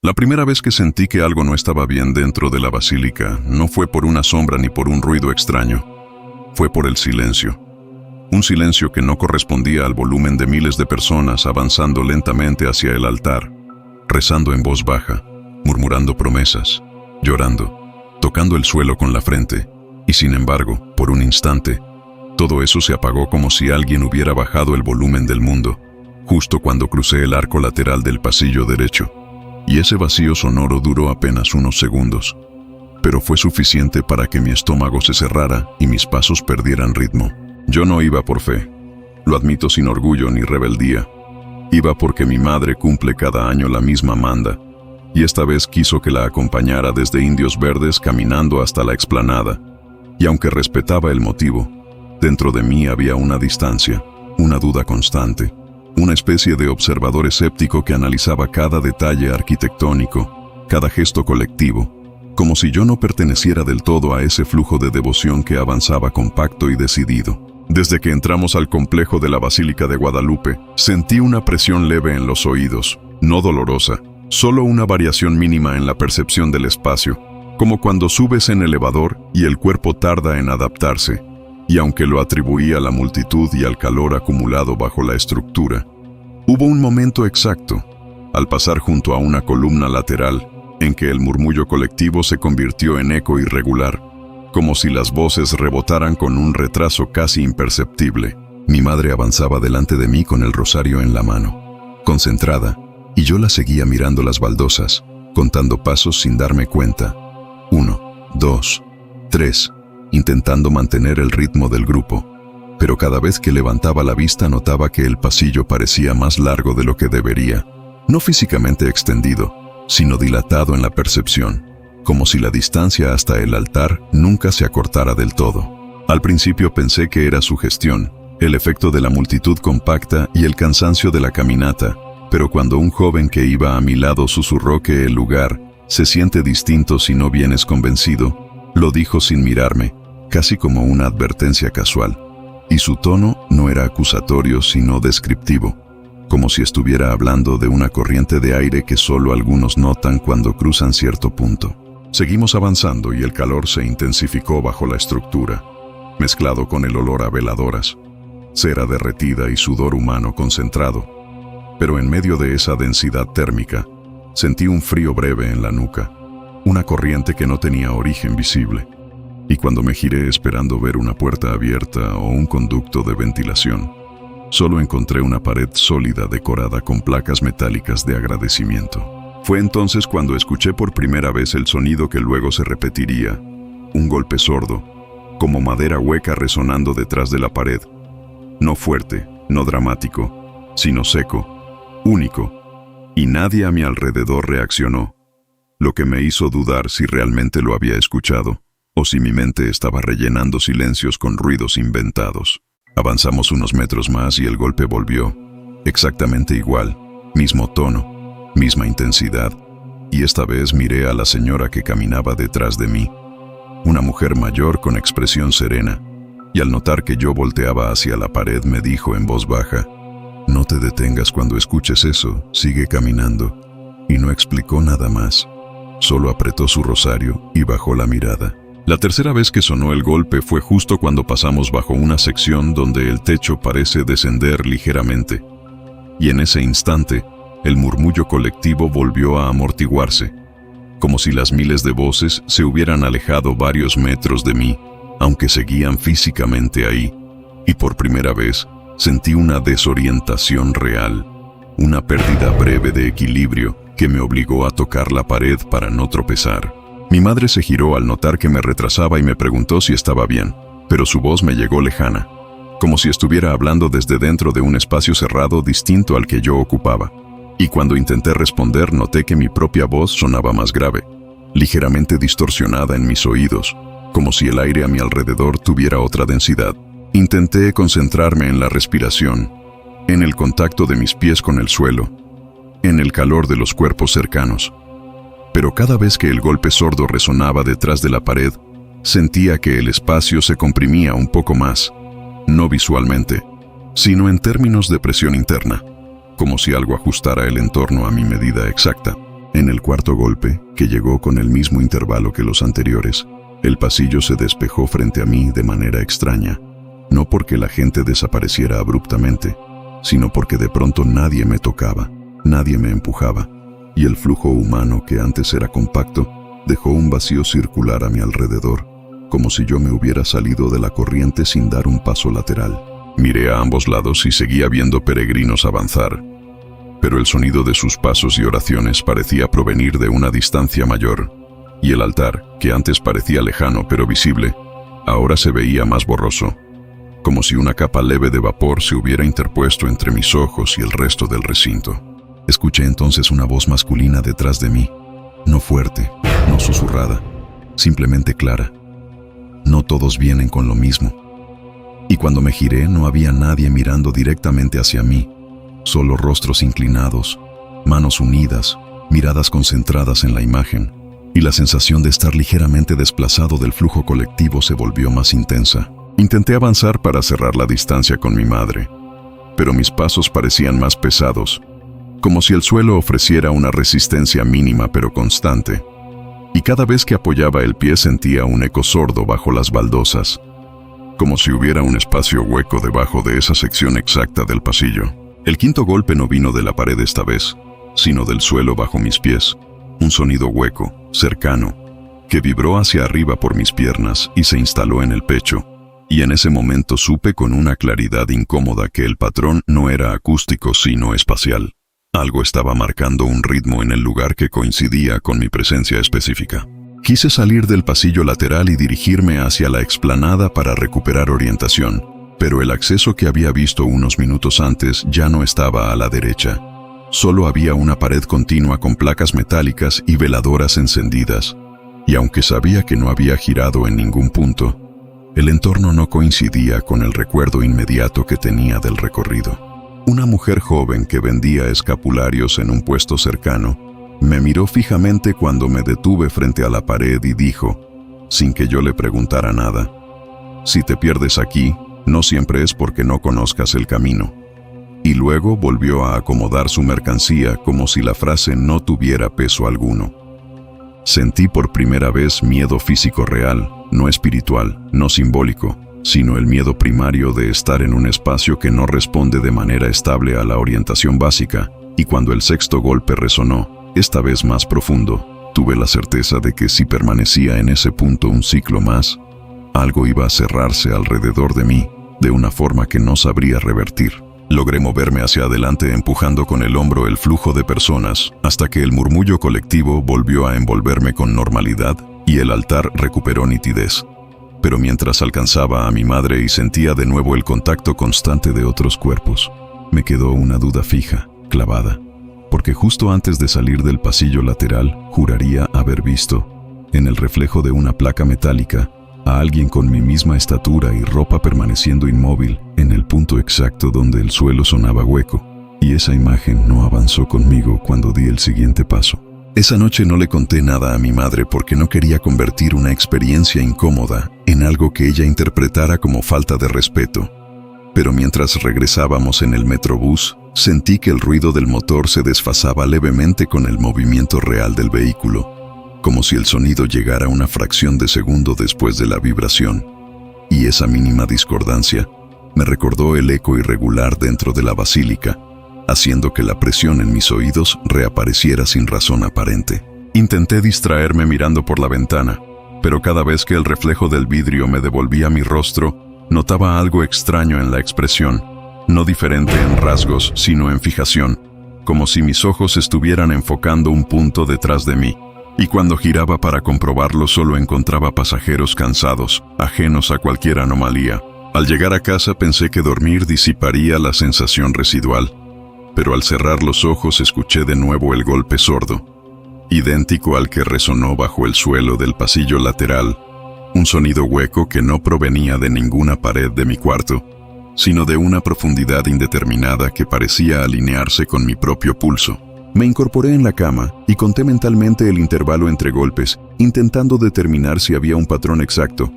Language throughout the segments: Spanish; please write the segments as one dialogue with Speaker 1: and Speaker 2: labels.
Speaker 1: La primera vez que sentí que algo no estaba bien dentro de la basílica no fue por una sombra ni por un ruido extraño. Fue por el silencio. Un silencio que no correspondía al volumen de miles de personas avanzando lentamente hacia el altar, rezando en voz baja, murmurando promesas, llorando, tocando el suelo con la frente, y sin embargo, por un instante, todo eso se apagó como si alguien hubiera bajado el volumen del mundo, justo cuando crucé el arco lateral del pasillo derecho. Y ese vacío sonoro duró apenas unos segundos, pero fue suficiente para que mi estómago se cerrara y mis pasos perdieran ritmo. Yo no iba por fe, lo admito sin orgullo ni rebeldía. Iba porque mi madre cumple cada año la misma manda, y esta vez quiso que la acompañara desde Indios Verdes caminando hasta la explanada. Y aunque respetaba el motivo, dentro de mí había una distancia, una duda constante, una especie de observador escéptico que analizaba cada detalle arquitectónico, cada gesto colectivo, como si yo no perteneciera del todo a ese flujo de devoción que avanzaba compacto y decidido. Desde que entramos al complejo de la Basílica de Guadalupe, sentí una presión leve en los oídos, no dolorosa, solo una variación mínima en la percepción del espacio, como cuando subes en elevador y el cuerpo tarda en adaptarse, y aunque lo atribuía a la multitud y al calor acumulado bajo la estructura, hubo un momento exacto, al pasar junto a una columna lateral, en que el murmullo colectivo se convirtió en eco irregular, como si las voces rebotaran con un retraso casi imperceptible. Mi madre avanzaba delante de mí con el rosario en la mano, concentrada, y yo la seguía mirando las baldosas, contando pasos sin darme cuenta. 1, 2, 3, intentando mantener el ritmo del grupo. Pero cada vez que levantaba la vista notaba que el pasillo parecía más largo de lo que debería, no físicamente extendido, sino dilatado en la percepción, como si la distancia hasta el altar nunca se acortara del todo. Al principio pensé que era sugestión, el efecto de la multitud compacta y el cansancio de la caminata, pero cuando un joven que iba a mi lado susurró que el lugar se siente distinto si no vienes convencido, lo dijo sin mirarme, casi como una advertencia casual, y su tono no era acusatorio sino descriptivo, como si estuviera hablando de una corriente de aire que solo algunos notan cuando cruzan cierto punto. Seguimos avanzando y el calor se intensificó bajo la estructura, mezclado con el olor a veladoras, cera derretida y sudor humano concentrado. Pero en medio de esa densidad térmica, sentí un frío breve en la nuca, una corriente que no tenía origen visible. Y cuando me giré esperando ver una puerta abierta o un conducto de ventilación, solo encontré una pared sólida decorada con placas metálicas de agradecimiento. Fue entonces cuando escuché por primera vez el sonido que luego se repetiría, un golpe sordo, como madera hueca resonando detrás de la pared. No fuerte, no dramático, sino seco, único, y nadie a mi alrededor reaccionó, lo que me hizo dudar si realmente lo había escuchado, o si mi mente estaba rellenando silencios con ruidos inventados. Avanzamos unos metros más y el golpe volvió, exactamente igual, mismo tono, misma intensidad, y esta vez miré a la señora que caminaba detrás de mí, una mujer mayor con expresión serena, y al notar que yo volteaba hacia la pared me dijo en voz baja, «No te detengas cuando escuches eso, sigue caminando», y no explicó nada más, solo apretó su rosario y bajó la mirada. La tercera vez que sonó el golpe fue justo cuando pasamos bajo una sección donde el techo parece descender ligeramente, y en ese instante, el murmullo colectivo volvió a amortiguarse, como si las miles de voces se hubieran alejado varios metros de mí, aunque seguían físicamente ahí, y por primera vez sentí una desorientación real, una pérdida breve de equilibrio que me obligó a tocar la pared para no tropezar. Mi madre se giró al notar que me retrasaba y me preguntó si estaba bien, pero su voz me llegó lejana, como si estuviera hablando desde dentro de un espacio cerrado distinto al que yo ocupaba. Y cuando intenté responder noté que mi propia voz sonaba más grave, ligeramente distorsionada en mis oídos, como si el aire a mi alrededor tuviera otra densidad. Intenté concentrarme en la respiración, en el contacto de mis pies con el suelo, en el calor de los cuerpos cercanos. Pero cada vez que el golpe sordo resonaba detrás de la pared, sentía que el espacio se comprimía un poco más, no visualmente, sino en términos de presión interna, como si algo ajustara el entorno a mi medida exacta. En el cuarto golpe, que llegó con el mismo intervalo que los anteriores, el pasillo se despejó frente a mí de manera extraña, no porque la gente desapareciera abruptamente, sino porque de pronto nadie me tocaba, nadie me empujaba, y el flujo humano que antes era compacto dejó un vacío circular a mi alrededor, como si yo me hubiera salido de la corriente sin dar un paso lateral. Miré a ambos lados y seguía viendo peregrinos avanzar, pero el sonido de sus pasos y oraciones parecía provenir de una distancia mayor, y el altar, que antes parecía lejano pero visible, ahora se veía más borroso, como si una capa leve de vapor se hubiera interpuesto entre mis ojos y el resto del recinto. Escuché entonces una voz masculina detrás de mí, no fuerte, no susurrada, simplemente clara. No todos vienen con lo mismo. Y cuando me giré no había nadie mirando directamente hacia mí, solo rostros inclinados, manos unidas, miradas concentradas en la imagen, y la sensación de estar ligeramente desplazado del flujo colectivo se volvió más intensa. Intenté avanzar para cerrar la distancia con mi madre, pero mis pasos parecían más pesados, como si el suelo ofreciera una resistencia mínima pero constante, y cada vez que apoyaba el pie sentía un eco sordo bajo las baldosas, como si hubiera un espacio hueco debajo de esa sección exacta del pasillo. El quinto golpe no vino de la pared esta vez, sino del suelo bajo mis pies, un sonido hueco, cercano, que vibró hacia arriba por mis piernas y se instaló en el pecho, y en ese momento supe con una claridad incómoda que el patrón no era acústico sino espacial. Algo estaba marcando un ritmo en el lugar que coincidía con mi presencia específica. Quise salir del pasillo lateral y dirigirme hacia la explanada para recuperar orientación, pero el acceso que había visto unos minutos antes ya no estaba a la derecha. Solo había una pared continua con placas metálicas y veladoras encendidas, y aunque sabía que no había girado en ningún punto, el entorno no coincidía con el recuerdo inmediato que tenía del recorrido. Una mujer joven que vendía escapularios en un puesto cercano me miró fijamente cuando me detuve frente a la pared y dijo, sin que yo le preguntara nada, «Si te pierdes aquí, no siempre es porque no conozcas el camino». Y luego volvió a acomodar su mercancía como si la frase no tuviera peso alguno. Sentí por primera vez miedo físico real, no espiritual, no simbólico, sino el miedo primario de estar en un espacio que no responde de manera estable a la orientación básica, y cuando el sexto golpe resonó, esta vez más profundo, tuve la certeza de que si permanecía en ese punto un ciclo más, algo iba a cerrarse alrededor de mí, de una forma que no sabría revertir. Logré moverme hacia adelante empujando con el hombro el flujo de personas, hasta que el murmullo colectivo volvió a envolverme con normalidad y el altar recuperó nitidez. Pero mientras alcanzaba a mi madre y sentía de nuevo el contacto constante de otros cuerpos, me quedó una duda fija, clavada, porque justo antes de salir del pasillo lateral, juraría haber visto, en el reflejo de una placa metálica, a alguien con mi misma estatura y ropa permaneciendo inmóvil en el punto exacto donde el suelo sonaba hueco, y esa imagen no avanzó conmigo cuando di el siguiente paso. Esa noche no le conté nada a mi madre porque no quería convertir una experiencia incómoda en algo que ella interpretara como falta de respeto. Pero mientras regresábamos en el metrobús, sentí que el ruido del motor se desfasaba levemente con el movimiento real del vehículo, como si el sonido llegara una fracción de segundo después de la vibración. Y esa mínima discordancia me recordó el eco irregular dentro de la basílica, haciendo que la presión en mis oídos reapareciera sin razón aparente. Intenté distraerme mirando por la ventana, pero cada vez que el reflejo del vidrio me devolvía mi rostro, notaba algo extraño en la expresión, no diferente en rasgos, sino en fijación, como si mis ojos estuvieran enfocando un punto detrás de mí. Y cuando giraba para comprobarlo solo encontraba pasajeros cansados, ajenos a cualquier anomalía. Al llegar a casa pensé que dormir disiparía la sensación residual, pero al cerrar los ojos escuché de nuevo el golpe sordo, idéntico al que resonó bajo el suelo del pasillo lateral, un sonido hueco que no provenía de ninguna pared de mi cuarto, sino de una profundidad indeterminada que parecía alinearse con mi propio pulso. Me incorporé en la cama y conté mentalmente el intervalo entre golpes, intentando determinar si había un patrón exacto,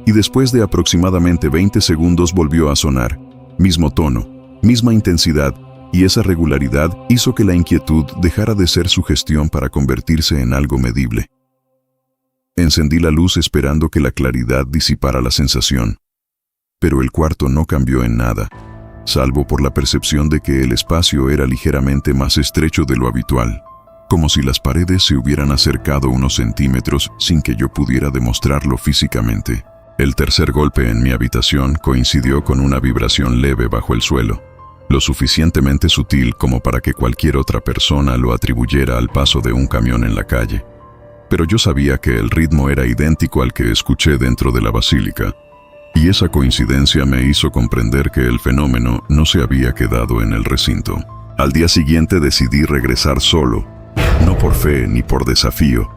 Speaker 1: y después de aproximadamente 20 segundos volvió a sonar, mismo tono, misma intensidad, y esa regularidad hizo que la inquietud dejara de ser sugestión para convertirse en algo medible. Encendí la luz esperando que la claridad disipara la sensación, pero el cuarto no cambió en nada, salvo por la percepción de que el espacio era ligeramente más estrecho de lo habitual, como si las paredes se hubieran acercado unos centímetros sin que yo pudiera demostrarlo físicamente. El tercer golpe en mi habitación coincidió con una vibración leve bajo el suelo, lo suficientemente sutil como para que cualquier otra persona lo atribuyera al paso de un camión en la calle. Pero yo sabía que el ritmo era idéntico al que escuché dentro de la basílica, y esa coincidencia me hizo comprender que el fenómeno no se había quedado en el recinto. Al día siguiente decidí regresar solo, no por fe ni por desafío,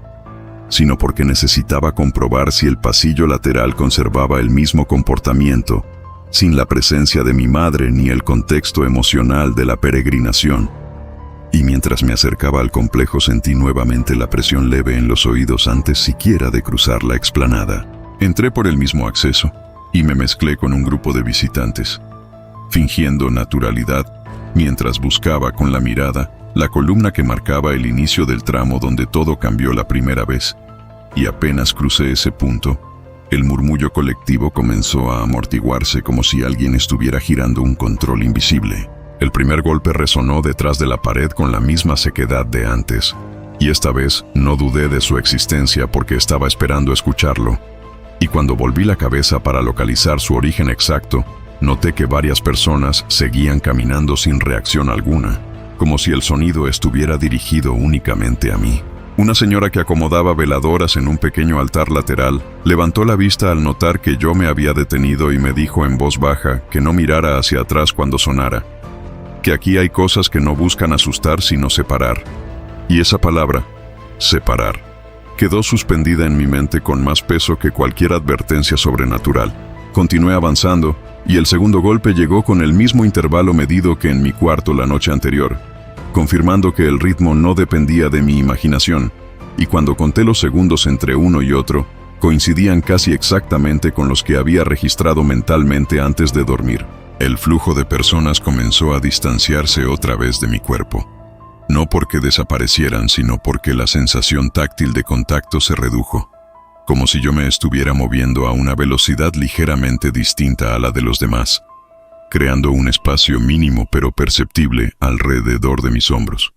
Speaker 1: sino porque necesitaba comprobar si el pasillo lateral conservaba el mismo comportamiento, sin la presencia de mi madre ni el contexto emocional de la peregrinación. Y mientras me acercaba al complejo sentí nuevamente la presión leve en los oídos antes siquiera de cruzar la explanada. Entré por el mismo acceso y me mezclé con un grupo de visitantes, fingiendo naturalidad, mientras buscaba con la mirada la columna que marcaba el inicio del tramo donde todo cambió la primera vez, y apenas crucé ese punto, el murmullo colectivo comenzó a amortiguarse como si alguien estuviera girando un control invisible. El primer golpe resonó detrás de la pared con la misma sequedad de antes, y esta vez no dudé de su existencia porque estaba esperando escucharlo. Y cuando volví la cabeza para localizar su origen exacto, noté que varias personas seguían caminando sin reacción alguna, como si el sonido estuviera dirigido únicamente a mí. Una señora que acomodaba veladoras en un pequeño altar lateral levantó la vista al notar que yo me había detenido y me dijo en voz baja que no mirara hacia atrás cuando sonara, que aquí hay cosas que no buscan asustar sino separar. Y esa palabra, separar, quedó suspendida en mi mente con más peso que cualquier advertencia sobrenatural. Continué avanzando, y el segundo golpe llegó con el mismo intervalo medido que en mi cuarto la noche anterior, confirmando que el ritmo no dependía de mi imaginación, y cuando conté los segundos entre uno y otro, coincidían casi exactamente con los que había registrado mentalmente antes de dormir. El flujo de personas comenzó a distanciarse otra vez de mi cuerpo. No porque desaparecieran, sino porque la sensación táctil de contacto se redujo, como si yo me estuviera moviendo a una velocidad ligeramente distinta a la de los demás, creando un espacio mínimo pero perceptible alrededor de mis hombros.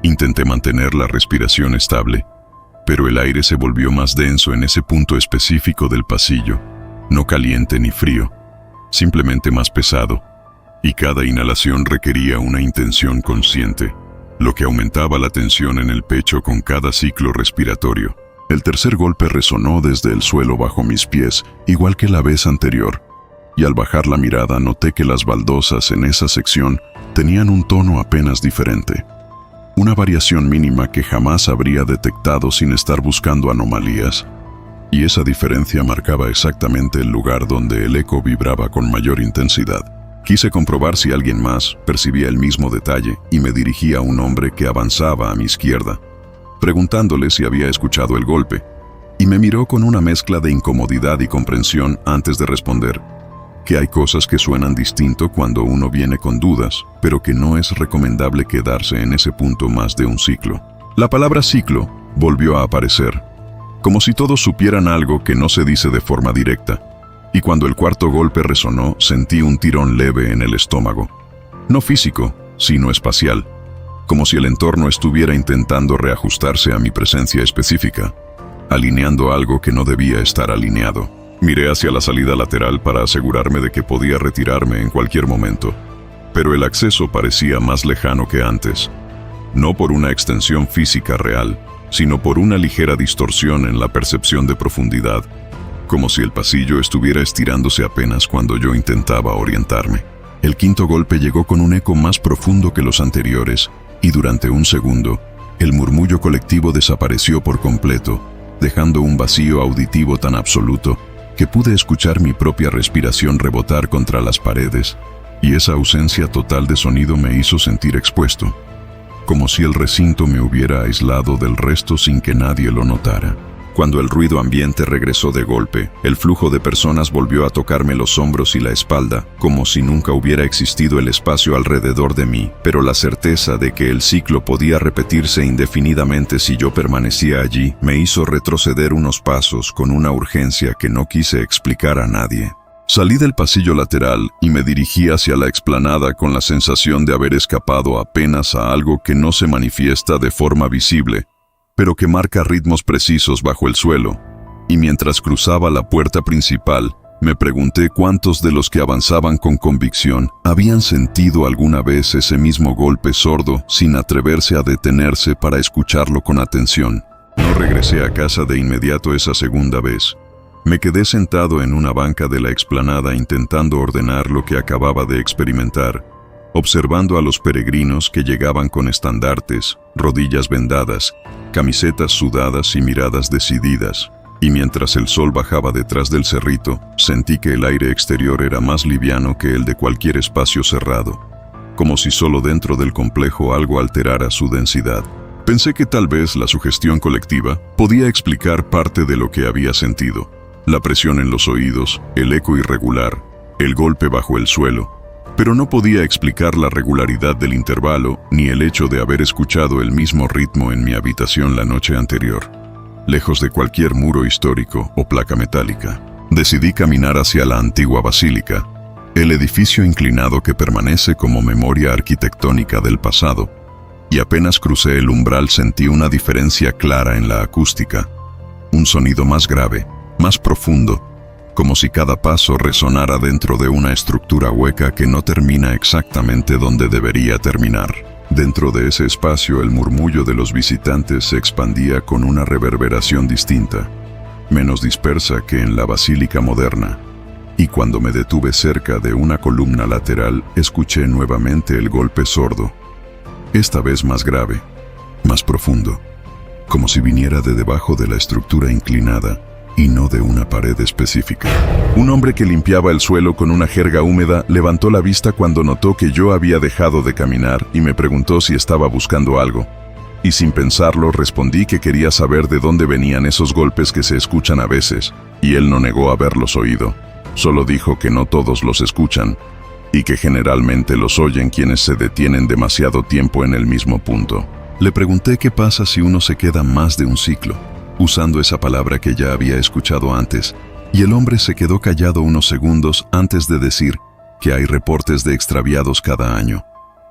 Speaker 1: Intenté mantener la respiración estable, pero el aire se volvió más denso en ese punto específico del pasillo, no caliente ni frío, simplemente más pesado, y cada inhalación requería una intención consciente, lo que aumentaba la tensión en el pecho con cada ciclo respiratorio. El tercer golpe resonó desde el suelo bajo mis pies, igual que la vez anterior, y al bajar la mirada noté que las baldosas en esa sección tenían un tono apenas diferente. Una variación mínima que jamás habría detectado sin estar buscando anomalías, y esa diferencia marcaba exactamente el lugar donde el eco vibraba con mayor intensidad. Quise comprobar si alguien más percibía el mismo detalle y me dirigí a un hombre que avanzaba a mi izquierda, preguntándole si había escuchado el golpe, y me miró con una mezcla de incomodidad y comprensión antes de responder que hay cosas que suenan distinto cuando uno viene con dudas, pero que no es recomendable quedarse en ese punto más de un ciclo. La palabra ciclo volvió a aparecer, como si todos supieran algo que no se dice de forma directa, y cuando el cuarto golpe resonó sentí un tirón leve en el estómago, no físico, sino espacial, como si el entorno estuviera intentando reajustarse a mi presencia específica, alineando algo que no debía estar alineado. Miré hacia la salida lateral para asegurarme de que podía retirarme en cualquier momento, pero el acceso parecía más lejano que antes, no por una extensión física real, sino por una ligera distorsión en la percepción de profundidad, como si el pasillo estuviera estirándose apenas cuando yo intentaba orientarme. El quinto golpe llegó con un eco más profundo que los anteriores, y durante un segundo, el murmullo colectivo desapareció por completo, dejando un vacío auditivo tan absoluto que pude escuchar mi propia respiración rebotar contra las paredes, y esa ausencia total de sonido me hizo sentir expuesto, como si el recinto me hubiera aislado del resto sin que nadie lo notara. Cuando el ruido ambiente regresó de golpe, el flujo de personas volvió a tocarme los hombros y la espalda, como si nunca hubiera existido el espacio alrededor de mí, pero la certeza de que el ciclo podía repetirse indefinidamente si yo permanecía allí, me hizo retroceder unos pasos con una urgencia que no quise explicar a nadie. Salí del pasillo lateral y me dirigí hacia la explanada con la sensación de haber escapado apenas a algo que no se manifiesta de forma visible, pero que marca ritmos precisos bajo el suelo, y mientras cruzaba la puerta principal, me pregunté cuántos de los que avanzaban con convicción habían sentido alguna vez ese mismo golpe sordo sin atreverse a detenerse para escucharlo con atención. No regresé a casa de inmediato esa segunda vez. Me quedé sentado en una banca de la explanada intentando ordenar lo que acababa de experimentar, observando a los peregrinos que llegaban con estandartes, rodillas vendadas, camisetas sudadas y miradas decididas, y mientras el sol bajaba detrás del cerrito, sentí que el aire exterior era más liviano que el de cualquier espacio cerrado, como si solo dentro del complejo algo alterara su densidad. Pensé que tal vez la sugestión colectiva podía explicar parte de lo que había sentido: la presión en los oídos, el eco irregular, el golpe bajo el suelo, pero no podía explicar la regularidad del intervalo ni el hecho de haber escuchado el mismo ritmo en mi habitación la noche anterior, lejos de cualquier muro histórico o placa metálica. Decidí caminar hacia la antigua basílica, el edificio inclinado que permanece como memoria arquitectónica del pasado, y apenas crucé el umbral sentí una diferencia clara en la acústica, un sonido más grave, más profundo, como si cada paso resonara dentro de una estructura hueca que no termina exactamente donde debería terminar. Dentro de ese espacio el murmullo de los visitantes se expandía con una reverberación distinta, menos dispersa que en la basílica moderna, y cuando me detuve cerca de una columna lateral escuché nuevamente el golpe sordo, esta vez más grave, más profundo, como si viniera de debajo de la estructura inclinada, y no de una pared específica. Un hombre que limpiaba el suelo con una jerga húmeda levantó la vista cuando notó que yo había dejado de caminar y me preguntó si estaba buscando algo. Y sin pensarlo respondí que quería saber de dónde venían esos golpes que se escuchan a veces, y él no negó haberlos oído. Solo dijo que no todos los escuchan, y que generalmente los oyen quienes se detienen demasiado tiempo en el mismo punto. Le pregunté qué pasa si uno se queda más de un ciclo, usando esa palabra que ya había escuchado antes, y el hombre se quedó callado unos segundos antes de decir que hay reportes de extraviados cada año,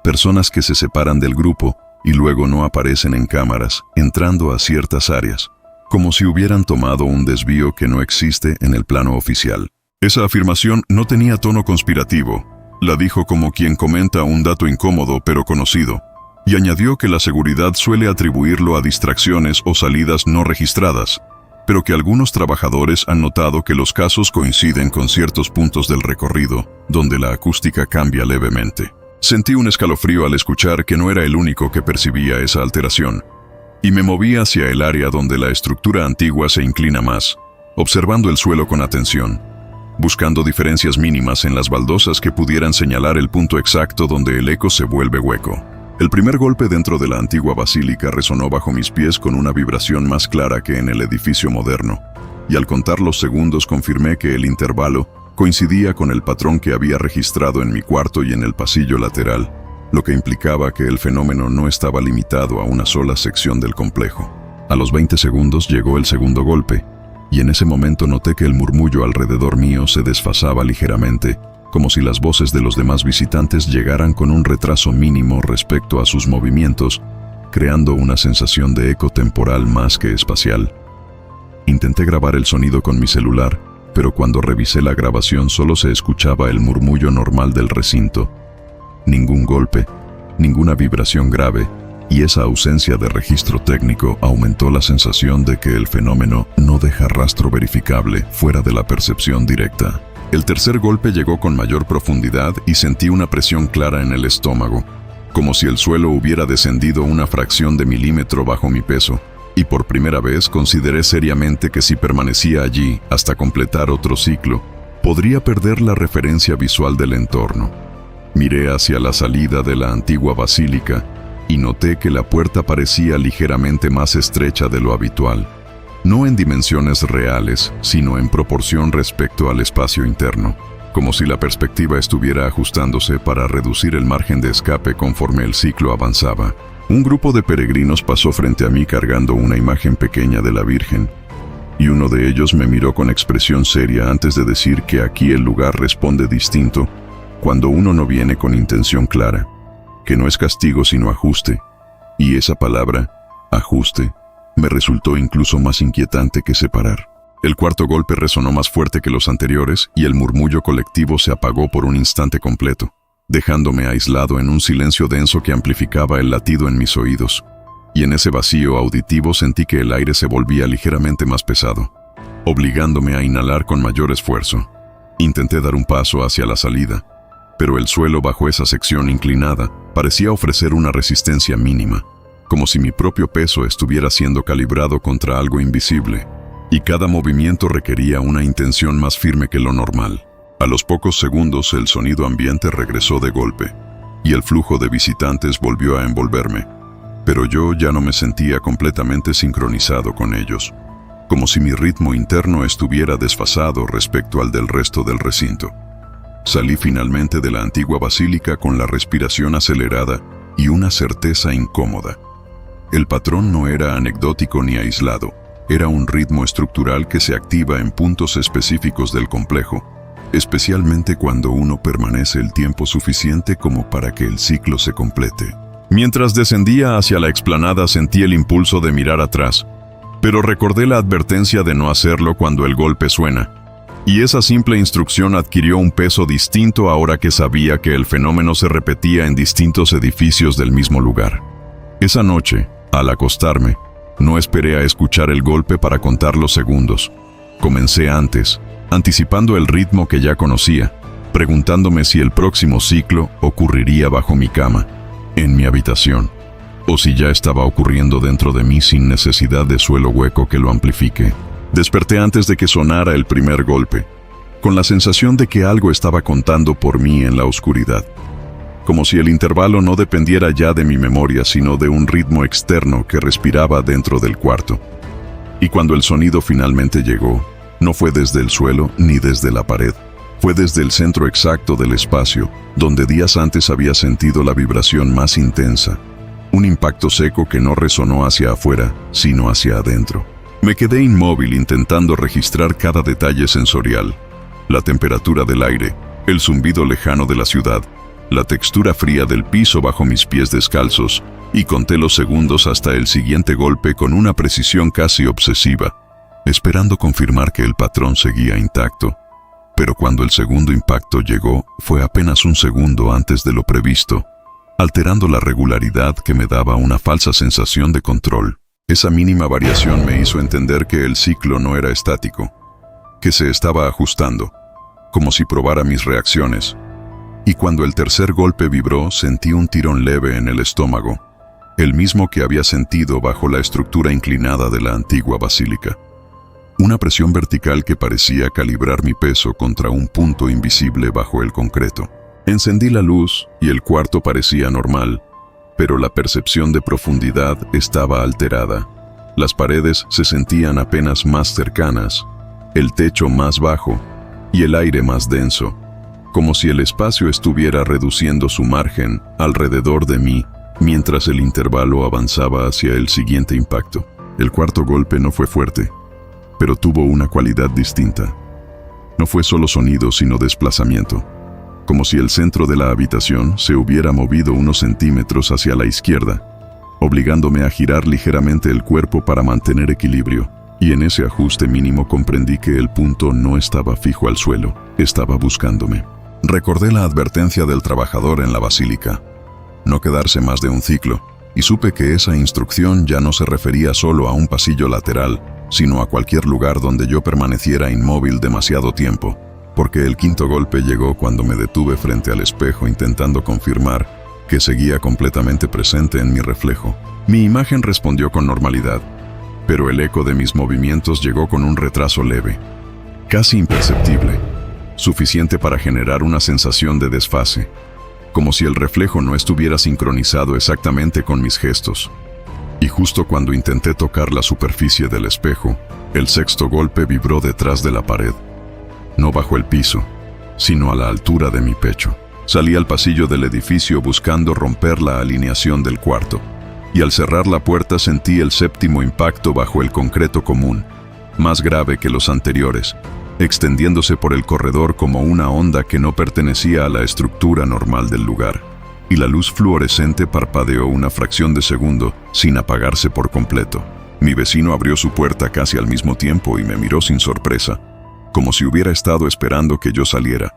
Speaker 1: personas que se separan del grupo y luego no aparecen en cámaras, entrando a ciertas áreas, como si hubieran tomado un desvío que no existe en el plano oficial. Esa afirmación no tenía tono conspirativo, la dijo como quien comenta un dato incómodo pero conocido, y añadió que la seguridad suele atribuirlo a distracciones o salidas no registradas, pero que algunos trabajadores han notado que los casos coinciden con ciertos puntos del recorrido, donde la acústica cambia levemente. Sentí un escalofrío al escuchar que no era el único que percibía esa alteración, y me moví hacia el área donde la estructura antigua se inclina más, observando el suelo con atención, buscando diferencias mínimas en las baldosas que pudieran señalar el punto exacto donde el eco se vuelve hueco. El primer golpe dentro de la antigua basílica resonó bajo mis pies con una vibración más clara que en el edificio moderno, y al contar los segundos confirmé que el intervalo coincidía con el patrón que había registrado en mi cuarto y en el pasillo lateral, lo que implicaba que el fenómeno no estaba limitado a una sola sección del complejo. A los 20 segundos llegó el segundo golpe, y en ese momento noté que el murmullo alrededor mío se desfasaba ligeramente, como si las voces de los demás visitantes llegaran con un retraso mínimo respecto a sus movimientos, creando una sensación de eco temporal más que espacial. Intenté grabar el sonido con mi celular, pero cuando revisé la grabación solo se escuchaba el murmullo normal del recinto. Ningún golpe, ninguna vibración grave, y esa ausencia de registro técnico aumentó la sensación de que el fenómeno no deja rastro verificable fuera de la percepción directa. El tercer golpe llegó con mayor profundidad y sentí una presión clara en el estómago, como si el suelo hubiera descendido una fracción de milímetro bajo mi peso, y por primera vez consideré seriamente que si permanecía allí hasta completar otro ciclo, podría perder la referencia visual del entorno. Miré hacia la salida de la antigua basílica y noté que la puerta parecía ligeramente más estrecha de lo habitual, no en dimensiones reales, sino en proporción respecto al espacio interno, como si la perspectiva estuviera ajustándose para reducir el margen de escape conforme el ciclo avanzaba. Un grupo de peregrinos pasó frente a mí cargando una imagen pequeña de la Virgen, y uno de ellos me miró con expresión seria antes de decir que aquí el lugar responde distinto cuando uno no viene con intención clara, que no es castigo sino ajuste, y esa palabra, ajuste, me resultó incluso más inquietante que separar. El cuarto golpe resonó más fuerte que los anteriores y el murmullo colectivo se apagó por un instante completo, dejándome aislado en un silencio denso que amplificaba el latido en mis oídos. Y en ese vacío auditivo sentí que el aire se volvía ligeramente más pesado, obligándome a inhalar con mayor esfuerzo. Intenté dar un paso hacia la salida, pero el suelo bajo esa sección inclinada parecía ofrecer una resistencia mínima, como si mi propio peso estuviera siendo calibrado contra algo invisible, y cada movimiento requería una intención más firme que lo normal. A los pocos segundos el sonido ambiente regresó de golpe, y el flujo de visitantes volvió a envolverme, pero yo ya no me sentía completamente sincronizado con ellos, como si mi ritmo interno estuviera desfasado respecto al del resto del recinto. Salí finalmente de la antigua basílica con la respiración acelerada y una certeza incómoda. El patrón no era anecdótico ni aislado, era un ritmo estructural que se activa en puntos específicos del complejo, especialmente cuando uno permanece el tiempo suficiente como para que el ciclo se complete. Mientras descendía hacia la explanada sentí el impulso de mirar atrás, pero recordé la advertencia de no hacerlo cuando el golpe suena, y esa simple instrucción adquirió un peso distinto ahora que sabía que el fenómeno se repetía en distintos edificios del mismo lugar. Esa noche, al acostarme, no esperé a escuchar el golpe para contar los segundos. Comencé antes, anticipando el ritmo que ya conocía, preguntándome si el próximo ciclo ocurriría bajo mi cama, en mi habitación, o si ya estaba ocurriendo dentro de mí sin necesidad de suelo hueco que lo amplifique. Desperté antes de que sonara el primer golpe, con la sensación de que algo estaba contando por mí en la oscuridad, como si el intervalo no dependiera ya de mi memoria sino de un ritmo externo que respiraba dentro del cuarto. Y cuando el sonido finalmente llegó, no fue desde el suelo ni desde la pared, fue desde el centro exacto del espacio, donde días antes había sentido la vibración más intensa, un impacto seco que no resonó hacia afuera, sino hacia adentro. Me quedé inmóvil intentando registrar cada detalle sensorial, la temperatura del aire, el zumbido lejano de la ciudad, la textura fría del piso bajo mis pies descalzos, y conté los segundos hasta el siguiente golpe con una precisión casi obsesiva, esperando confirmar que el patrón seguía intacto. Pero cuando el segundo impacto llegó, fue apenas un segundo antes de lo previsto, alterando la regularidad que me daba una falsa sensación de control. Esa mínima variación me hizo entender que el ciclo no era estático, que se estaba ajustando, como si probara mis reacciones. Y cuando el tercer golpe vibró, sentí un tirón leve en el estómago, el mismo que había sentido bajo la estructura inclinada de la antigua basílica. Una presión vertical que parecía calibrar mi peso contra un punto invisible bajo el concreto. Encendí la luz y el cuarto parecía normal, pero la percepción de profundidad estaba alterada. Las paredes se sentían apenas más cercanas, el techo más bajo y el aire más denso, como si el espacio estuviera reduciendo su margen alrededor de mí mientras el intervalo avanzaba hacia el siguiente impacto. El cuarto golpe no fue fuerte, pero tuvo una cualidad distinta. No fue solo sonido, sino desplazamiento, como si el centro de la habitación se hubiera movido unos centímetros hacia la izquierda, obligándome a girar ligeramente el cuerpo para mantener equilibrio, y en ese ajuste mínimo comprendí que el punto no estaba fijo al suelo, estaba buscándome. Recordé la advertencia del trabajador en la basílica, no quedarse más de un ciclo, y supe que esa instrucción ya no se refería solo a un pasillo lateral, sino a cualquier lugar donde yo permaneciera inmóvil demasiado tiempo, porque el quinto golpe llegó cuando me detuve frente al espejo intentando confirmar que seguía completamente presente en mi reflejo. Mi imagen respondió con normalidad, pero el eco de mis movimientos llegó con un retraso leve, casi imperceptible, suficiente para generar una sensación de desfase, como si el reflejo no estuviera sincronizado exactamente con mis gestos. Y justo cuando intenté tocar la superficie del espejo, el sexto golpe vibró detrás de la pared. No bajo el piso, sino a la altura de mi pecho. Salí al pasillo del edificio buscando romper la alineación del cuarto. Y al cerrar la puerta sentí el séptimo impacto bajo el concreto común, más grave que los anteriores, extendiéndose por el corredor como una onda que no pertenecía a la estructura normal del lugar. Y la luz fluorescente parpadeó una fracción de segundo, sin apagarse por completo. Mi vecino abrió su puerta casi al mismo tiempo y me miró sin sorpresa, como si hubiera estado esperando que yo saliera,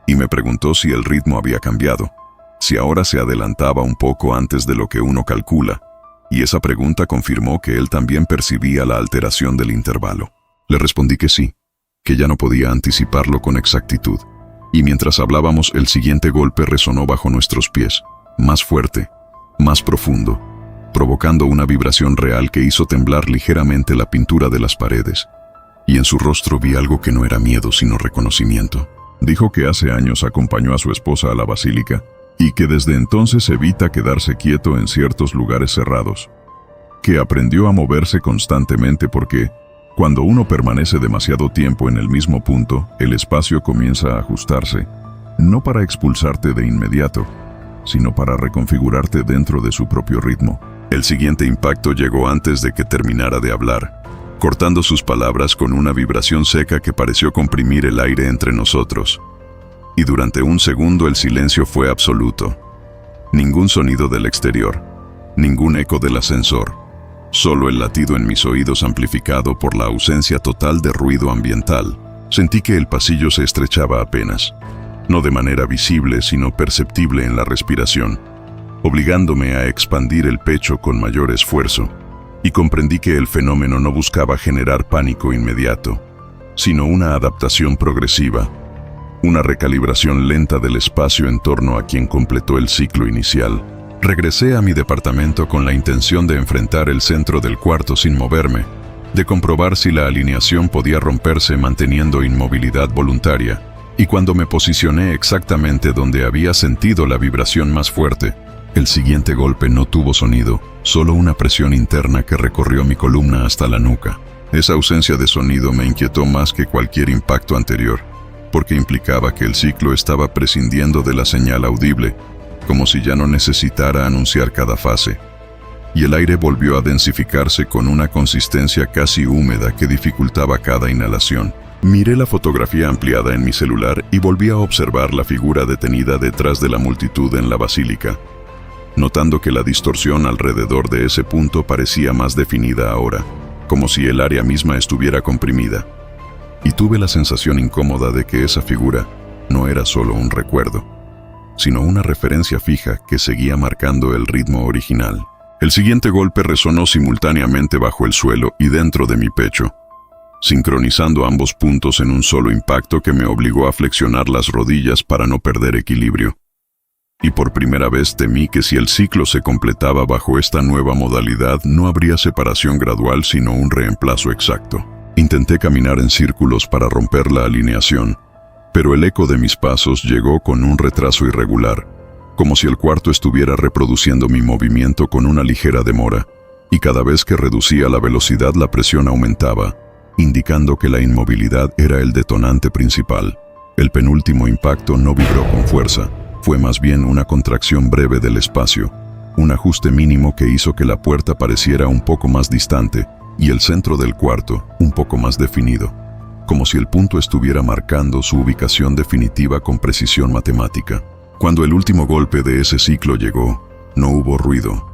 Speaker 1: y me preguntó si el ritmo había cambiado, si ahora se adelantaba un poco antes de lo que uno calcula, y esa pregunta confirmó que él también percibía la alteración del intervalo. Le respondí que sí, que ya no podía anticiparlo con exactitud, y mientras hablábamos el siguiente golpe resonó bajo nuestros pies, más fuerte, más profundo, provocando una vibración real que hizo temblar ligeramente la pintura de las paredes, y en su rostro vi algo que no era miedo sino reconocimiento. Dijo que hace años acompañó a su esposa a la basílica, y que desde entonces evita quedarse quieto en ciertos lugares cerrados, que aprendió a moverse constantemente porque, cuando uno permanece demasiado tiempo en el mismo punto, el espacio comienza a ajustarse, no para expulsarte de inmediato, sino para reconfigurarte dentro de su propio ritmo. El siguiente impacto llegó antes de que terminara de hablar, cortando sus palabras con una vibración seca que pareció comprimir el aire entre nosotros. Y durante un segundo el silencio fue absoluto. Ningún sonido del exterior, ningún eco del ascensor, solo el latido en mis oídos amplificado por la ausencia total de ruido ambiental. Sentí que el pasillo se estrechaba apenas, no de manera visible sino perceptible en la respiración, obligándome a expandir el pecho con mayor esfuerzo, y comprendí que el fenómeno no buscaba generar pánico inmediato, sino una adaptación progresiva, una recalibración lenta del espacio en torno a quien completó el ciclo inicial. Regresé a mi departamento con la intención de enfrentar el centro del cuarto sin moverme, de comprobar si la alineación podía romperse manteniendo inmovilidad voluntaria, y cuando me posicioné exactamente donde había sentido la vibración más fuerte, el siguiente golpe no tuvo sonido, solo una presión interna que recorrió mi columna hasta la nuca. Esa ausencia de sonido me inquietó más que cualquier impacto anterior, porque implicaba que el ciclo estaba prescindiendo de la señal audible, como si ya no necesitara anunciar cada fase. Y el aire volvió a densificarse con una consistencia casi húmeda que dificultaba cada inhalación. Miré la fotografía ampliada en mi celular y volví a observar la figura detenida detrás de la multitud en la basílica, notando que la distorsión alrededor de ese punto parecía más definida ahora, como si el área misma estuviera comprimida. Y tuve la sensación incómoda de que esa figura no era solo un recuerdo, sino una referencia fija que seguía marcando el ritmo original. El siguiente golpe resonó simultáneamente bajo el suelo y dentro de mi pecho, sincronizando ambos puntos en un solo impacto que me obligó a flexionar las rodillas para no perder equilibrio. Y por primera vez temí que si el ciclo se completaba bajo esta nueva modalidad no habría separación gradual sino un reemplazo exacto. Intenté caminar en círculos para romper la alineación, pero el eco de mis pasos llegó con un retraso irregular, como si el cuarto estuviera reproduciendo mi movimiento con una ligera demora, y cada vez que reducía la velocidad la presión aumentaba, indicando que la inmovilidad era el detonante principal. El penúltimo impacto no vibró con fuerza, fue más bien una contracción breve del espacio, un ajuste mínimo que hizo que la puerta pareciera un poco más distante y el centro del cuarto un poco más definido, como si el punto estuviera marcando su ubicación definitiva con precisión matemática. Cuando el último golpe de ese ciclo llegó, no hubo ruido,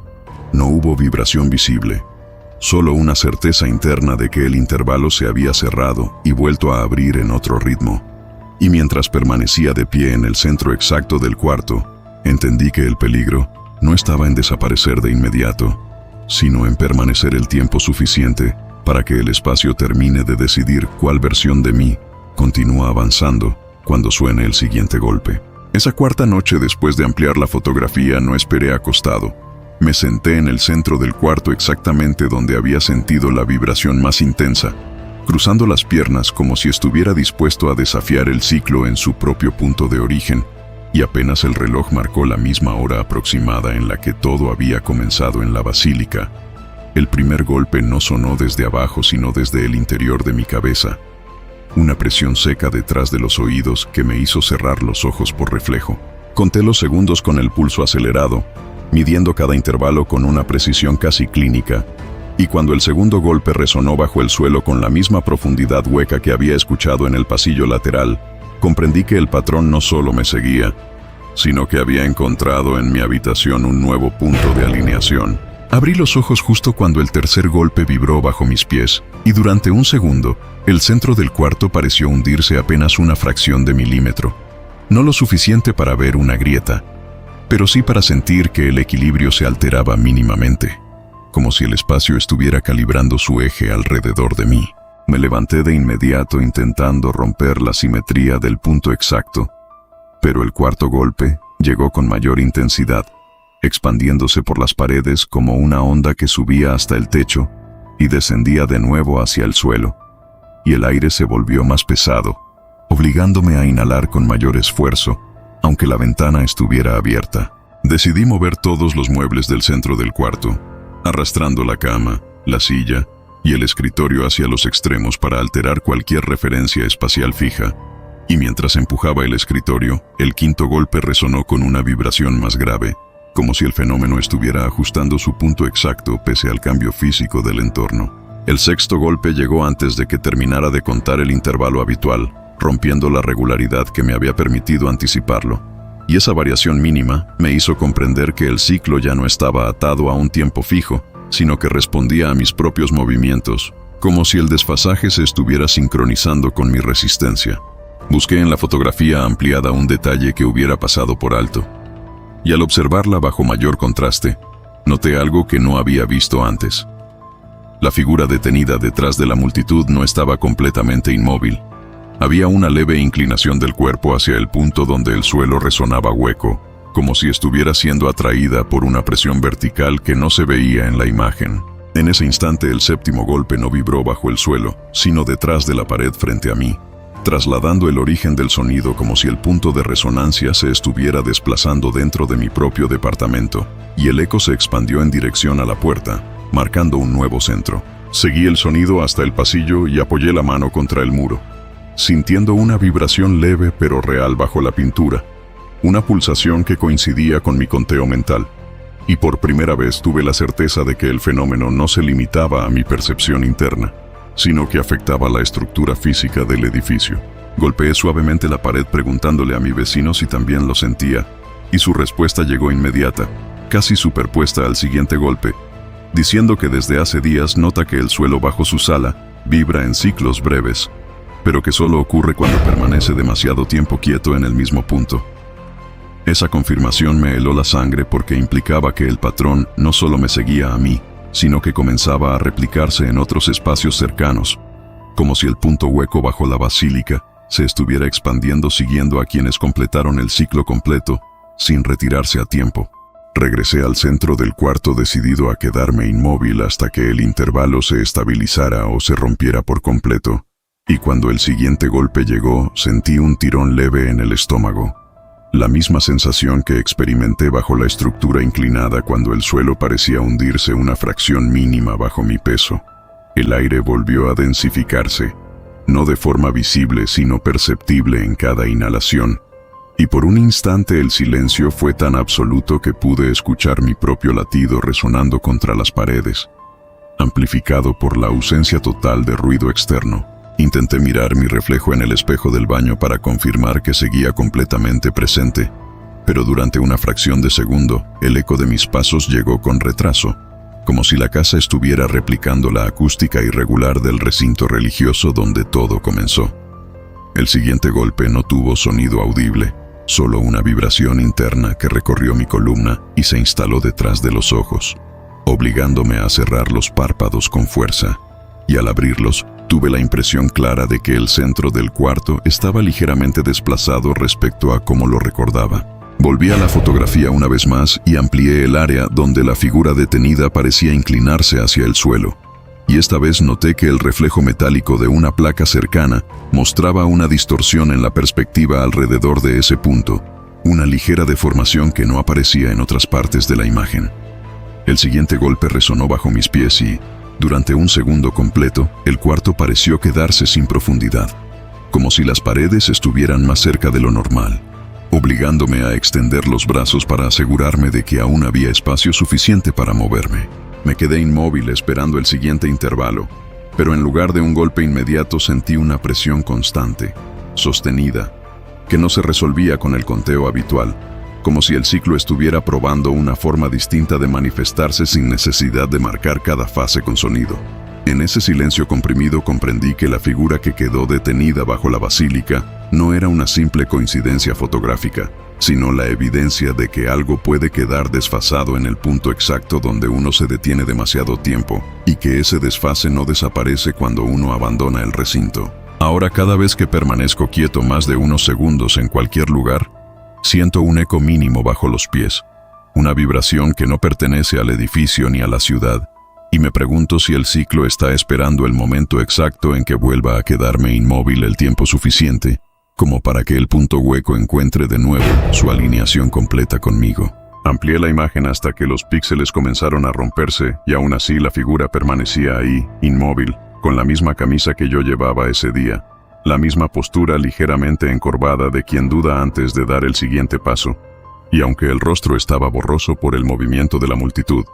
Speaker 1: no hubo vibración visible, solo una certeza interna de que el intervalo se había cerrado y vuelto a abrir en otro ritmo. Y mientras permanecía de pie en el centro exacto del cuarto, entendí que el peligro no estaba en desaparecer de inmediato, sino en permanecer el tiempo suficiente para que el espacio termine de decidir cuál versión de mí continúa avanzando cuando suene el siguiente golpe. Esa cuarta noche, después de ampliar la fotografía, no esperé acostado. Me senté en el centro del cuarto exactamente donde había sentido la vibración más intensa, cruzando las piernas como si estuviera dispuesto a desafiar el ciclo en su propio punto de origen, y apenas el reloj marcó la misma hora aproximada en la que todo había comenzado en la basílica, El primer golpe no sonó desde abajo, sino desde el interior de mi cabeza. Una presión seca detrás de los oídos que me hizo cerrar los ojos por reflejo. Conté los segundos con el pulso acelerado, midiendo cada intervalo con una precisión casi clínica, y cuando el segundo golpe resonó bajo el suelo con la misma profundidad hueca que había escuchado en el pasillo lateral, comprendí que el patrón no solo me seguía, sino que había encontrado en mi habitación un nuevo punto de alineación. Abrí los ojos justo cuando el tercer golpe vibró bajo mis pies, y durante un segundo, el centro del cuarto pareció hundirse apenas una fracción de milímetro. No lo suficiente para ver una grieta, pero sí para sentir que el equilibrio se alteraba mínimamente, como si el espacio estuviera calibrando su eje alrededor de mí. Me levanté de inmediato intentando romper la simetría del punto exacto, pero el cuarto golpe llegó con mayor intensidad, expandiéndose por las paredes como una onda que subía hasta el techo y descendía de nuevo hacia el suelo, y el aire se volvió más pesado, obligándome a inhalar con mayor esfuerzo, aunque la ventana estuviera abierta. Decidí mover todos los muebles del centro del cuarto, arrastrando la cama, la silla y el escritorio hacia los extremos para alterar cualquier referencia espacial fija, y mientras empujaba el escritorio, el quinto golpe resonó con una vibración más grave, como si el fenómeno estuviera ajustando su punto exacto pese al cambio físico del entorno. El sexto golpe llegó antes de que terminara de contar el intervalo habitual, rompiendo la regularidad que me había permitido anticiparlo. Y esa variación mínima me hizo comprender que el ciclo ya no estaba atado a un tiempo fijo, sino que respondía a mis propios movimientos, como si el desfasaje se estuviera sincronizando con mi resistencia. Busqué en la fotografía ampliada un detalle que hubiera pasado por alto, y al observarla bajo mayor contraste, noté algo que no había visto antes. La figura detenida detrás de la multitud no estaba completamente inmóvil. Había una leve inclinación del cuerpo hacia el punto donde el suelo resonaba hueco, como si estuviera siendo atraída por una presión vertical que no se veía en la imagen. En ese instante el séptimo golpe no vibró bajo el suelo, sino detrás de la pared frente a mí, trasladando el origen del sonido como si el punto de resonancia se estuviera desplazando dentro de mi propio departamento, y el eco se expandió en dirección a la puerta, marcando un nuevo centro. Seguí el sonido hasta el pasillo y apoyé la mano contra el muro, sintiendo una vibración leve pero real bajo la pintura, una pulsación que coincidía con mi conteo mental, y por primera vez tuve la certeza de que el fenómeno no se limitaba a mi percepción interna, sino que afectaba la estructura física del edificio. Golpeé suavemente la pared preguntándole a mi vecino si también lo sentía, y su respuesta llegó inmediata, casi superpuesta al siguiente golpe, diciendo que desde hace días nota que el suelo bajo su sala vibra en ciclos breves, pero que solo ocurre cuando permanece demasiado tiempo quieto en el mismo punto. Esa confirmación me heló la sangre porque implicaba que el patrón no solo me seguía a mí, sino que comenzaba a replicarse en otros espacios cercanos, como si el punto hueco bajo la basílica se estuviera expandiendo siguiendo a quienes completaron el ciclo completo, sin retirarse a tiempo. Regresé al centro del cuarto decidido a quedarme inmóvil hasta que el intervalo se estabilizara o se rompiera por completo, y cuando el siguiente golpe llegó, sentí un tirón leve en el estómago. La misma sensación que experimenté bajo la estructura inclinada cuando el suelo parecía hundirse una fracción mínima bajo mi peso. El aire volvió a densificarse, no de forma visible sino perceptible en cada inhalación, y por un instante el silencio fue tan absoluto que pude escuchar mi propio latido resonando contra las paredes, amplificado por la ausencia total de ruido externo. Intenté mirar mi reflejo en el espejo del baño para confirmar que seguía completamente presente, pero durante una fracción de segundo, el eco de mis pasos llegó con retraso, como si la casa estuviera replicando la acústica irregular del recinto religioso donde todo comenzó. El siguiente golpe no tuvo sonido audible, solo una vibración interna que recorrió mi columna y se instaló detrás de los ojos, obligándome a cerrar los párpados con fuerza, y al abrirlos, tuve la impresión clara de que el centro del cuarto estaba ligeramente desplazado respecto a cómo lo recordaba. Volví a la fotografía una vez más y amplié el área donde la figura detenida parecía inclinarse hacia el suelo. Y esta vez noté que el reflejo metálico de una placa cercana mostraba una distorsión en la perspectiva alrededor de ese punto, una ligera deformación que no aparecía en otras partes de la imagen. El siguiente golpe resonó bajo mis pies y, durante un segundo completo, el cuarto pareció quedarse sin profundidad, como si las paredes estuvieran más cerca de lo normal, obligándome a extender los brazos para asegurarme de que aún había espacio suficiente para moverme. Me quedé inmóvil esperando el siguiente intervalo, pero en lugar de un golpe inmediato sentí una presión constante, sostenida, que no se resolvía con el conteo habitual, como si el ciclo estuviera probando una forma distinta de manifestarse sin necesidad de marcar cada fase con sonido. En ese silencio comprimido comprendí que la figura que quedó detenida bajo la basílica no era una simple coincidencia fotográfica, sino la evidencia de que algo puede quedar desfasado en el punto exacto donde uno se detiene demasiado tiempo, y que ese desfase no desaparece cuando uno abandona el recinto. Ahora, cada vez que permanezco quieto más de unos segundos en cualquier lugar, siento un eco mínimo bajo los pies, una vibración que no pertenece al edificio ni a la ciudad, y me pregunto si el ciclo está esperando el momento exacto en que vuelva a quedarme inmóvil el tiempo suficiente como para que el punto hueco encuentre de nuevo su alineación completa conmigo. Amplié la imagen hasta que los píxeles comenzaron a romperse y aún así la figura permanecía ahí, inmóvil, con la misma camisa que yo llevaba ese día, la misma postura ligeramente encorvada de quien duda antes de dar el siguiente paso, y aunque el rostro estaba borroso por el movimiento de la multitud,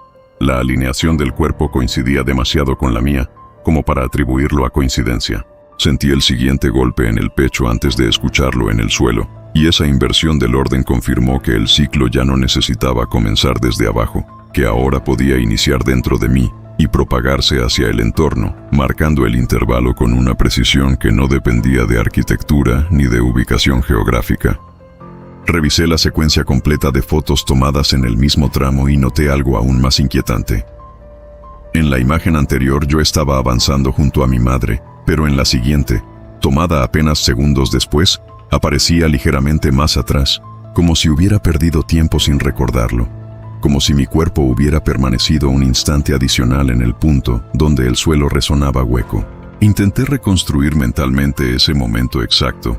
Speaker 1: la alineación del cuerpo coincidía demasiado con la mía como para atribuirlo a coincidencia. Sentí el siguiente golpe en el pecho antes de escucharlo en el suelo, y esa inversión del orden confirmó que el ciclo ya no necesitaba comenzar desde abajo, que ahora podía iniciar dentro de mí y propagarse hacia el entorno, marcando el intervalo con una precisión que no dependía de arquitectura ni de ubicación geográfica. Revisé la secuencia completa de fotos tomadas en el mismo tramo y noté algo aún más inquietante. En la imagen anterior yo estaba avanzando junto a mi madre, pero en la siguiente, tomada apenas segundos después, aparecía ligeramente más atrás, como si hubiera perdido tiempo sin recordarlo, como si mi cuerpo hubiera permanecido un instante adicional en el punto donde el suelo resonaba hueco. Intenté reconstruir mentalmente ese momento exacto,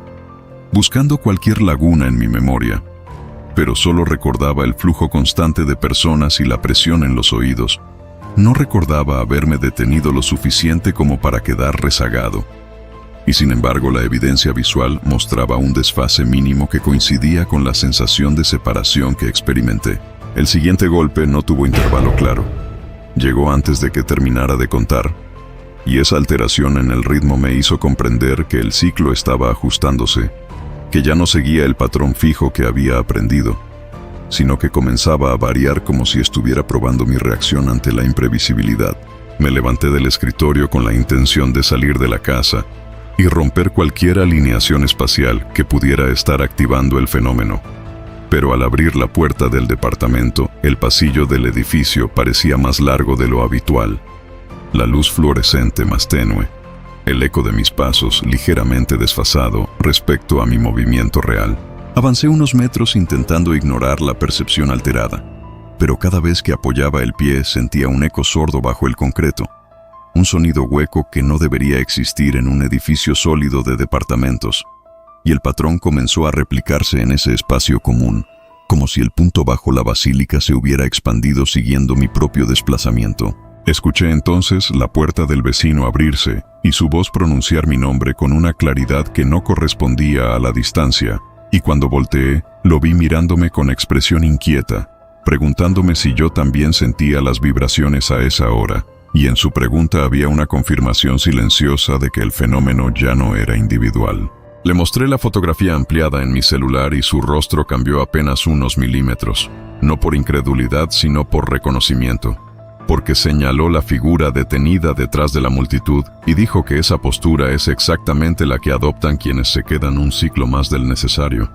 Speaker 1: buscando cualquier laguna en mi memoria, pero solo recordaba el flujo constante de personas y la presión en los oídos. No recordaba haberme detenido lo suficiente como para quedar rezagado. Y sin embargo, la evidencia visual mostraba un desfase mínimo que coincidía con la sensación de separación que experimenté. El siguiente golpe no tuvo intervalo claro. Llegó antes de que terminara de contar, y esa alteración en el ritmo me hizo comprender que el ciclo estaba ajustándose, que ya no seguía el patrón fijo que había aprendido, sino que comenzaba a variar como si estuviera probando mi reacción ante la imprevisibilidad. Me levanté del escritorio con la intención de salir de la casa y romper cualquier alineación espacial que pudiera estar activando el fenómeno. Pero al abrir la puerta del departamento, el pasillo del edificio parecía más largo de lo habitual, la luz fluorescente más tenue, el eco de mis pasos ligeramente desfasado respecto a mi movimiento real. Avancé unos metros intentando ignorar la percepción alterada, pero cada vez que apoyaba el pie sentía un eco sordo bajo el concreto, un sonido hueco que no debería existir en un edificio sólido de departamentos, y el patrón comenzó a replicarse en ese espacio común, como si el punto bajo la basílica se hubiera expandido siguiendo mi propio desplazamiento. Escuché entonces la puerta del vecino abrirse y su voz pronunciar mi nombre con una claridad que no correspondía a la distancia, y cuando volteé, lo vi mirándome con expresión inquieta, preguntándome si yo también sentía las vibraciones a esa hora, y en su pregunta había una confirmación silenciosa de que el fenómeno ya no era individual. Le mostré la fotografía ampliada en mi celular y su rostro cambió apenas unos milímetros, no por incredulidad sino por reconocimiento, porque señaló la figura detenida detrás de la multitud y dijo que esa postura es exactamente la que adoptan quienes se quedan un ciclo más del necesario,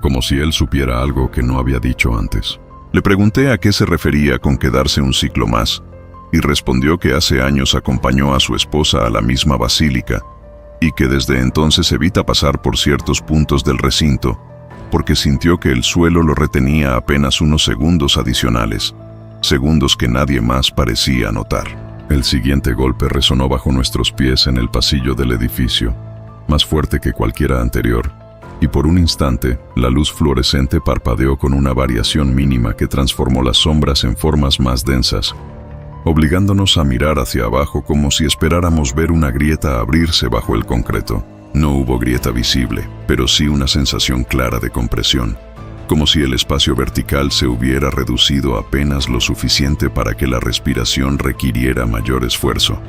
Speaker 1: como si él supiera algo que no había dicho antes. Le pregunté a qué se refería con quedarse un ciclo más, y respondió que hace años acompañó a su esposa a la misma basílica, y que desde entonces evita pasar por ciertos puntos del recinto, porque sintió que el suelo lo retenía apenas unos segundos adicionales, segundos que nadie más parecía notar. El siguiente golpe resonó bajo nuestros pies en el pasillo del edificio, más fuerte que cualquiera anterior, y por un instante, la luz fluorescente parpadeó con una variación mínima que transformó las sombras en formas más densas, obligándonos a mirar hacia abajo como si esperáramos ver una grieta abrirse bajo el concreto. No hubo grieta visible, pero sí una sensación clara de compresión, como si el espacio vertical se hubiera reducido apenas lo suficiente para que la respiración requiriera mayor esfuerzo.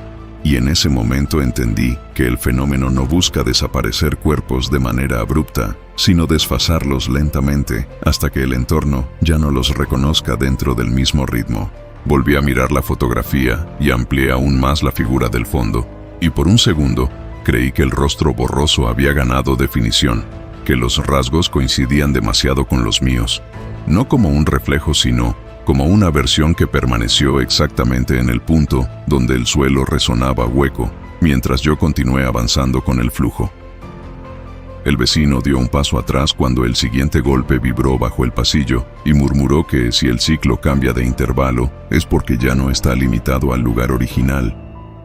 Speaker 1: Y en ese momento entendí que el fenómeno no busca desaparecer cuerpos de manera abrupta, sino desfasarlos lentamente hasta que el entorno ya no los reconozca dentro del mismo ritmo. Volví a mirar la fotografía y amplié aún más la figura del fondo, y por un segundo creí que el rostro borroso había ganado definición, que los rasgos coincidían demasiado con los míos, no como un reflejo sino como una versión que permaneció exactamente en el punto donde el suelo resonaba hueco, mientras yo continué avanzando con el flujo. El vecino dio un paso atrás cuando el siguiente golpe vibró bajo el pasillo y murmuró que si el ciclo cambia de intervalo es porque ya no está limitado al lugar original,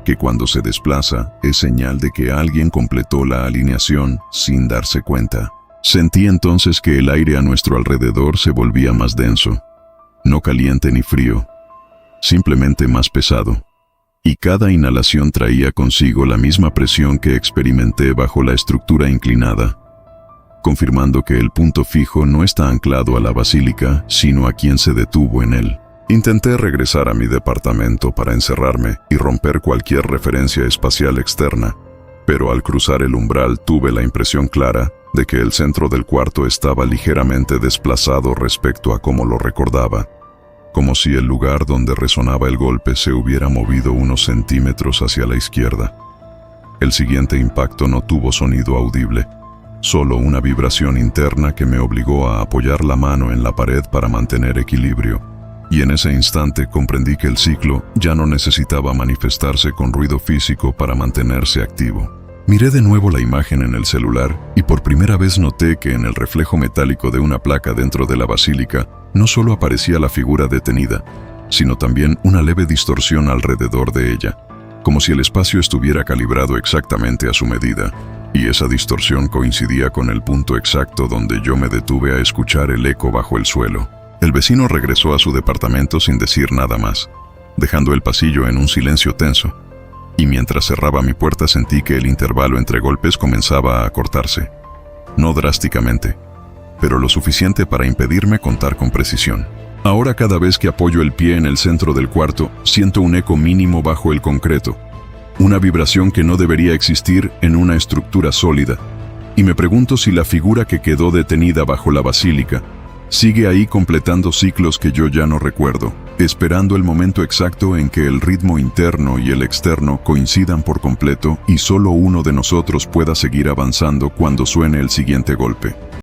Speaker 1: que cuando se desplaza es señal de que alguien completó la alineación sin darse cuenta. Sentí entonces que el aire a nuestro alrededor se volvía más denso, no caliente ni frío, simplemente más pesado. Y cada inhalación traía consigo la misma presión que experimenté bajo la estructura inclinada, confirmando que el punto fijo no está anclado a la basílica, sino a quien se detuvo en él. Intenté regresar a mi departamento para encerrarme y romper cualquier referencia espacial externa, pero al cruzar el umbral tuve la impresión clara de que el centro del cuarto estaba ligeramente desplazado respecto a como lo recordaba, como si el lugar donde resonaba el golpe se hubiera movido unos centímetros hacia la izquierda. El siguiente impacto no tuvo sonido audible, solo una vibración interna que me obligó a apoyar la mano en la pared para mantener equilibrio, y en ese instante comprendí que el ciclo ya no necesitaba manifestarse con ruido físico para mantenerse activo. Miré de nuevo la imagen en el celular y por primera vez noté que en el reflejo metálico de una placa dentro de la basílica no solo aparecía la figura detenida, sino también una leve distorsión alrededor de ella, como si el espacio estuviera calibrado exactamente a su medida, y esa distorsión coincidía con el punto exacto donde yo me detuve a escuchar el eco bajo el suelo. El vecino regresó a su departamento sin decir nada más, dejando el pasillo en un silencio tenso, y mientras cerraba mi puerta sentí que el intervalo entre golpes comenzaba a acortarse. No drásticamente, pero lo suficiente para impedirme contar con precisión. Ahora cada vez que apoyo el pie en el centro del cuarto, siento un eco mínimo bajo el concreto, una vibración que no debería existir en una estructura sólida, y me pregunto si la figura que quedó detenida bajo la basílica sigue ahí completando ciclos que yo ya no recuerdo, esperando el momento exacto en que el ritmo interno y el externo coincidan por completo y solo uno de nosotros pueda seguir avanzando cuando suene el siguiente golpe.